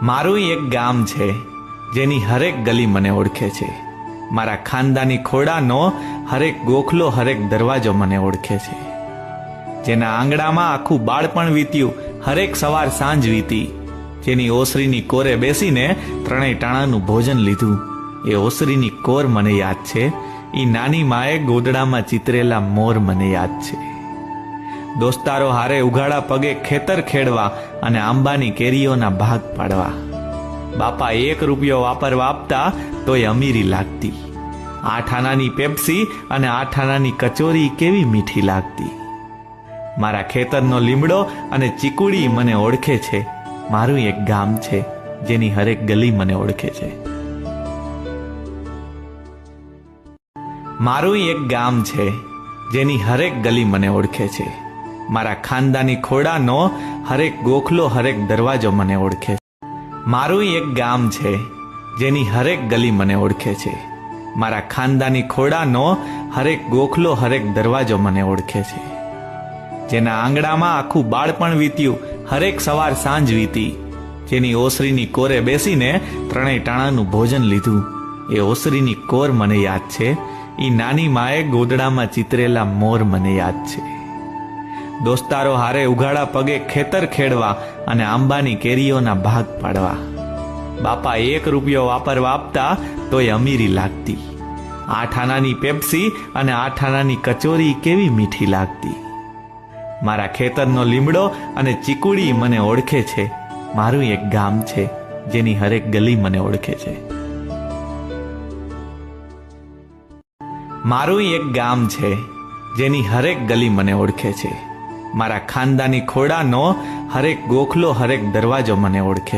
મારું એક ગામ છે જેની હરેક ગલી મને ઓળખે છે. મારા ખાનદાની ખોડાનો હરેક ગોખલો હરેક દરવાજો મને ઓળખે છે. જેના આંગણામાં આખું બાળપણ વીત્યું, હરેક સવાર સાંજ વીતી. જેની ઓસરીની કોરે બેસીને ત્રણેય ટાણાનું ભોજન લીધું, એ ઓસરીની કોર મને યાદ છે. ઈ નાની માએ ગોદડામાં ચિતરેલા મોર મને યાદ છે. દોસ્તારો હારે ઉઘાડા પગે ખેતર ખેડવા અને આંબાની કેરીઓના ભાગ પાડવા. બાપા 1 રૂપિયો વાપરવા આપતા તોય અમીરી લાગતી. 8 આનાની પેપ્સી અને 8 આનાની કચોરી કેવી મીઠી લાગતી. મારા ખેતરનો લીમડો અને ચીકુડી મને ઓળખે છે. મારું એક ગામ છે જેની હરેક ગલી મને ઓળખે છે. મારું એક ગામ છે જેની હરેક ગલી મને ઓળખે છે. મારા ખાનદાની ખોડાનો હરેક ગોખલો હરેક દરવાજો મને ઓળખે છે. મારું એક ગામ છે જેની હરેક ગલી મને ઓળખે છે. મારા ખાનદાની ખોડાનો હરેક ગોખલો હરેક દરવાજો મને ઓળખે છે. જેના આંગણામાં આખું બાળપણ વીત્યું, હરેક સવાર સાંજ વીતી. જેની ઓસરીની કોરે બેસીને ત્રણેય ટાણાનું ભોજન લીધું, એ ઓસરીની કોર મને યાદ છે. ઈ નાની માએ ગોદડામાં ચિતરેલા મોર મને યાદ છે. દોસ્તારો હારે ઉઘાડા પગે ખેતર ખેડવા અને આંબાની કેરીઓના ભાગ પાડવા. બાપા 1 રૂપિયો વાપરવા આપતા તોય અમીરી લાગતી. 8 આનાની પેપ્સી અને 8 આનાની કચોરી કેવી મીઠી લાગતી. મારા ખેતરનો લીમડો અને ચીકુડી મને ઓળખે છે. મારું એક ગામ છે જેની હરેક ગલી મને ઓળખે છે. મારું એક ગામ છે જેની હરેક ગલી મને ઓળખે છે. મારા ખાનદાની ખોડાનો હરેક ગોખલો હરેક દરવાજો મને ઓળખે છે.